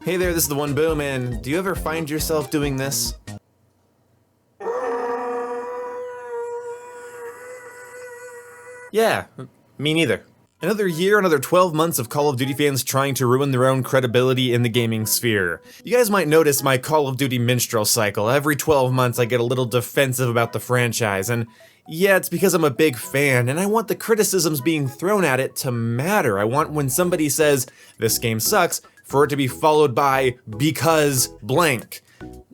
Hey there, this is the One Boom, and do you ever find yourself doing this? Yeah, me neither. Another year, another 12 months of Call of Duty fans trying to ruin their own credibility in the gaming sphere. You guys might notice my Call of Duty minstrel cycle. Every 12 months I get a little defensive about the franchise, and yeah, it's because I'm a big fan, and I want the criticisms being thrown at it to matter. I want when somebody says, this game sucks, for it to be followed by, because blank.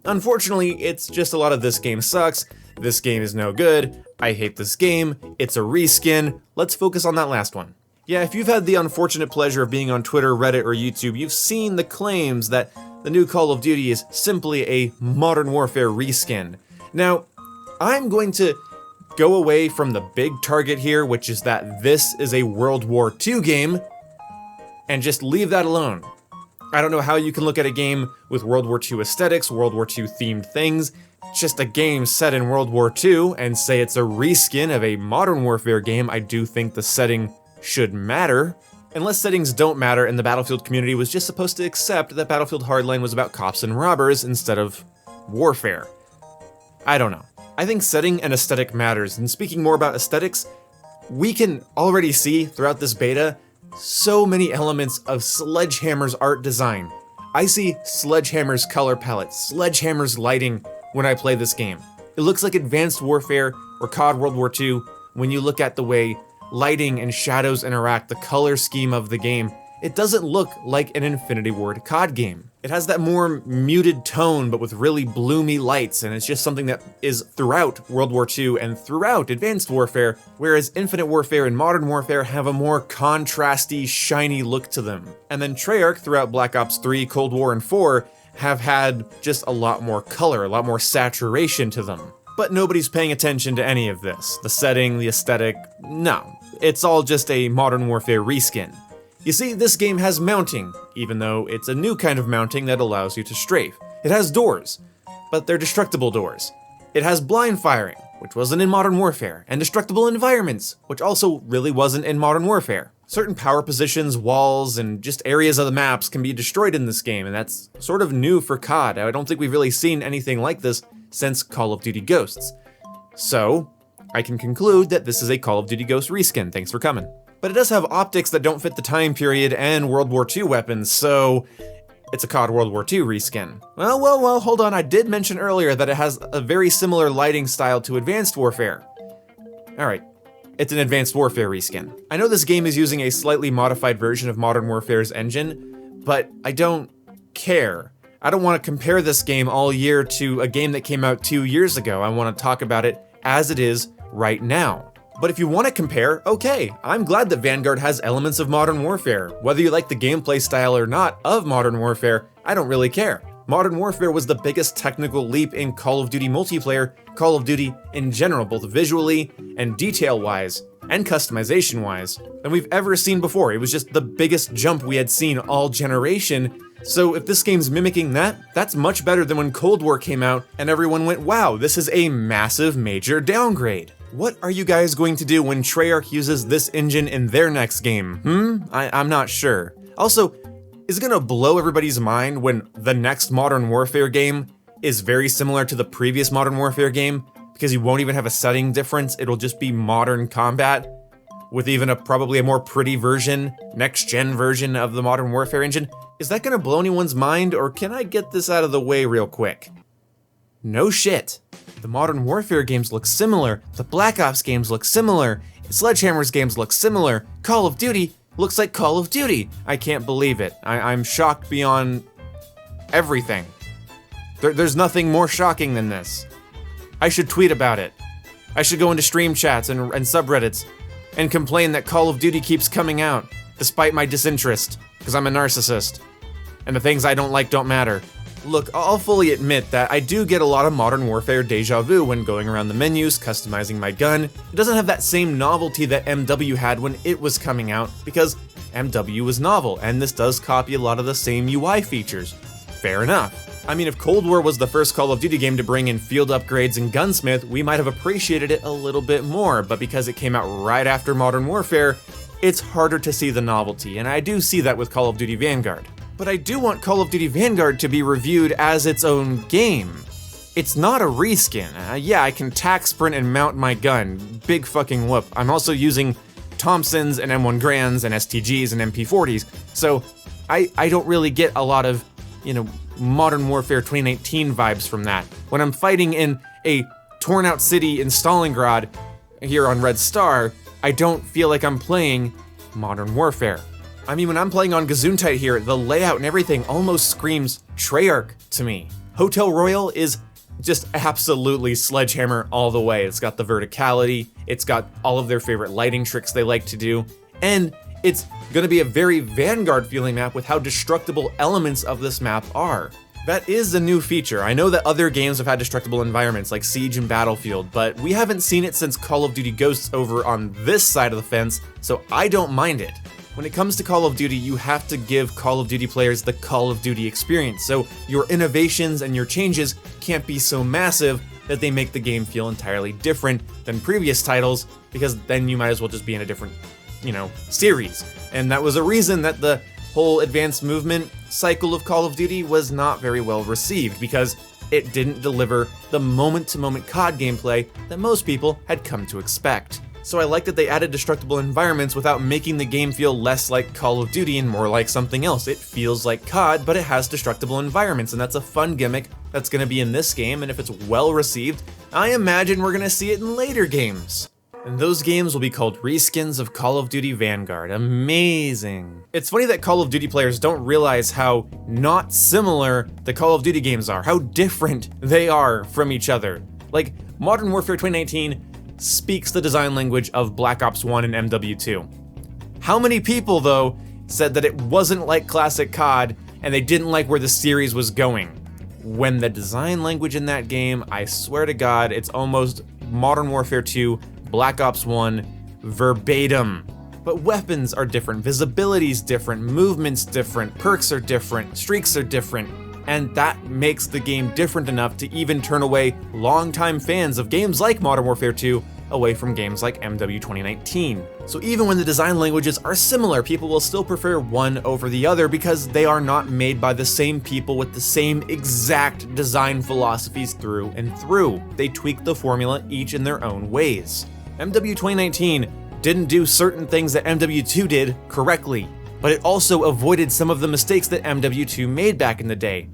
Unfortunately, it's just a lot of this game sucks, this game is no good, I hate this game, it's a reskin. Let's focus on that last one. Yeah, if you've had the unfortunate pleasure of being on Twitter, Reddit, or YouTube, you've seen the claims that the new Call of Duty is simply a Modern Warfare reskin. Now, I'm going to go away from the big target here, which is that this is a World War II game, and just leave that alone. I don't know how you can look at a game with World War II aesthetics, World War II themed things, just a game set in World War II, and say it's a reskin of a Modern Warfare game. I do think the setting should matter. Unless settings don't matter and the Battlefield community was just supposed to accept that Battlefield Hardline was about cops and robbers instead of warfare. I don't know. I think setting and aesthetic matters, and speaking more about aesthetics, we can already see throughout this beta so many elements of Sledgehammer's art design. I see Sledgehammer's color palette, Sledgehammer's lighting when I play this game. It looks like Advanced Warfare or COD World War II when you look at the way lighting and shadows interact, the color scheme of the game. It doesn't look like an Infinity Ward COD game. It has that more muted tone, but with really bloomy lights, and it's just something that is throughout World War II and throughout Advanced Warfare, whereas Infinite Warfare and Modern Warfare have a more contrasty, shiny look to them. And then Treyarch throughout Black Ops 3, Cold War, and 4 have had just a lot more color, a lot more saturation to them. But nobody's paying attention to any of this. The setting, the aesthetic, no. It's all just a Modern Warfare reskin. You see, this game has mounting, even though it's a new kind of mounting that allows you to strafe. It has doors, but they're destructible doors. It has blind firing, which wasn't in Modern Warfare, and destructible environments, which also really wasn't in Modern Warfare. Certain power positions, walls, and just areas of the maps can be destroyed in this game, and that's sort of new for COD. I don't think we've really seen anything like this since Call of Duty Ghosts. So, I can conclude that this is a Call of Duty Ghost reskin. Thanks for coming. But it does have optics that don't fit the time period and World War II weapons, so it's a COD World War II reskin. Well, hold on, I did mention earlier that it has a very similar lighting style to Advanced Warfare. Alright, it's an Advanced Warfare reskin. I know this game is using a slightly modified version of Modern Warfare's engine, but I don't care. I don't want to compare this game all year to a game that came out 2 years ago. I want to talk about it as it is right now. But if you want to compare, okay, I'm glad that Vanguard has elements of Modern Warfare. Whether you like the gameplay style or not of Modern Warfare, I don't really care. Modern Warfare was the biggest technical leap in Call of Duty multiplayer, Call of Duty in general, both visually and detail-wise, and customization-wise, than we've ever seen before. It was just the biggest jump we had seen all generation. So if this game's mimicking that, that's much better than when Cold War came out and everyone went, wow, this is a massive major downgrade. What are you guys going to do when Treyarch uses this engine in their next game? I'm not sure. Also, is it gonna blow everybody's mind when the next Modern Warfare game is very similar to the previous Modern Warfare game? Because you won't even have a setting difference, it'll just be modern combat with even probably a more pretty version, next-gen version of the Modern Warfare engine? Is that gonna blow anyone's mind, or can I get this out of the way real quick? No shit. The Modern Warfare games look similar, the Black Ops games look similar, Sledgehammer's games look similar, Call of Duty looks like Call of Duty. I can't believe it. I'm shocked beyond everything. There's nothing more shocking than this. I should tweet about it. I should go into stream chats and subreddits and complain that Call of Duty keeps coming out, despite my disinterest, because I'm a narcissist, and the things I don't like don't matter. Look, I'll fully admit that I do get a lot of Modern Warfare deja vu when going around the menus, customizing my gun. It doesn't have that same novelty that MW had when it was coming out, because MW was novel, and this does copy a lot of the same UI features. Fair enough. I mean, if Cold War was the first Call of Duty game to bring in field upgrades and gunsmith, we might have appreciated it a little bit more, but because it came out right after Modern Warfare, it's harder to see the novelty, and I do see that with Call of Duty Vanguard. But I do want Call of Duty Vanguard to be reviewed as its own game. It's not a reskin. Yeah, I can tack sprint and mount my gun. Big fucking whoop. I'm also using Thompsons and M1 Grands and STGs and MP40s, so I don't really get a lot of, Modern Warfare 2019 vibes from that. When I'm fighting in a torn out city in Stalingrad here on Red Star, I don't feel like I'm playing Modern Warfare. I mean, when I'm playing on Gesundheit here, the layout and everything almost screams Treyarch to me. Hotel Royale is just absolutely Sledgehammer all the way. It's got the verticality, it's got all of their favorite lighting tricks they like to do, and it's gonna be a very Vanguard feeling map with how destructible elements of this map are. That is a new feature. I know that other games have had destructible environments like Siege and Battlefield, but we haven't seen it since Call of Duty Ghosts over on this side of the fence, so I don't mind it. When it comes to Call of Duty, you have to give Call of Duty players the Call of Duty experience, so your innovations and your changes can't be so massive that they make the game feel entirely different than previous titles, because then you might as well just be in a different, series. And that was a reason that the whole advanced movement cycle of Call of Duty was not very well received, because it didn't deliver the moment-to-moment COD gameplay that most people had come to expect. So I like that they added destructible environments without making the game feel less like Call of Duty and more like something else. It feels like COD, but it has destructible environments, and that's a fun gimmick that's going to be in this game, and if it's well received, I imagine we're going to see it in later games. And those games will be called reskins of Call of Duty Vanguard. Amazing. It's funny that Call of Duty players don't realize how not similar the Call of Duty games are, how different they are from each other. Like, Modern Warfare 2019 speaks the design language of Black Ops 1 and MW2. How many people, though, said that it wasn't like classic COD and they didn't like where the series was going? When the design language in that game, I swear to God, it's almost Modern Warfare 2, Black Ops 1, verbatim. But weapons are different, visibility's different, movement's different, perks are different, streaks are different, and that makes the game different enough to even turn away longtime fans of games like Modern Warfare 2 away from games like MW 2019. So even when the design languages are similar, people will still prefer one over the other because they are not made by the same people with the same exact design philosophies through and through. They tweak the formula each in their own ways. MW 2019 didn't do certain things that MW2 did correctly, but it also avoided some of the mistakes that MW2 made back in the day.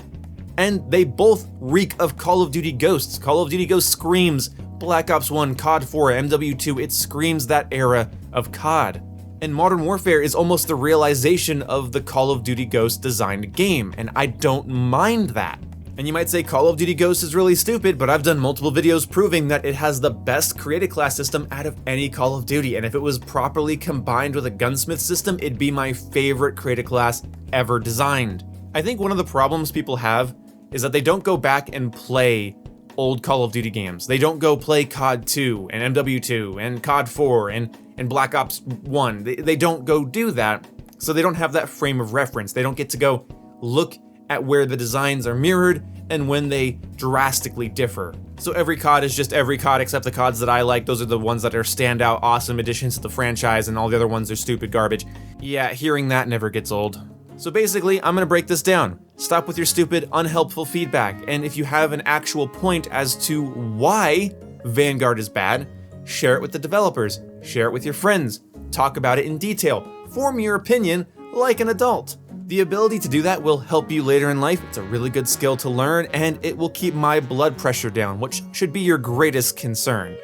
And they both reek of Call of Duty Ghosts. Call of Duty Ghosts screams Black Ops 1, COD 4, MW2, it screams that era of COD. And Modern Warfare is almost the realization of the Call of Duty Ghosts designed game, and I don't mind that. And you might say Call of Duty Ghosts is really stupid, but I've done multiple videos proving that it has the best created class system out of any Call of Duty, and if it was properly combined with a gunsmith system, it'd be my favorite created class ever designed. I think one of the problems people have is that they don't go back and play old Call of Duty games. They don't go play COD 2 and MW2 and COD 4 and Black Ops 1. They don't go do that, so they don't have that frame of reference. They don't get to go look at where the designs are mirrored and when they drastically differ. So every COD is just every COD except the CODs that I like. Those are the ones that are standout, awesome additions to the franchise, and all the other ones are stupid garbage. Yeah, hearing that never gets old. So basically, I'm gonna break this down. Stop with your stupid, unhelpful feedback, and if you have an actual point as to why Vanguard is bad, share it with the developers, share it with your friends, talk about it in detail, form your opinion like an adult. The ability to do that will help you later in life. It's a really good skill to learn, and it will keep my blood pressure down, which should be your greatest concern.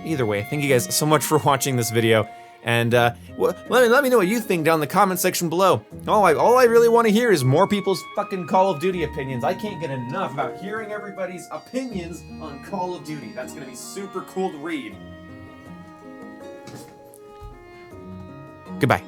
Either way, thank you guys so much for watching this video, and let me know what you think down in the comment section below. All I really want to hear is more people's fucking Call of Duty opinions. I can't get enough about hearing everybody's opinions on Call of Duty. That's gonna be super cool to read. Goodbye.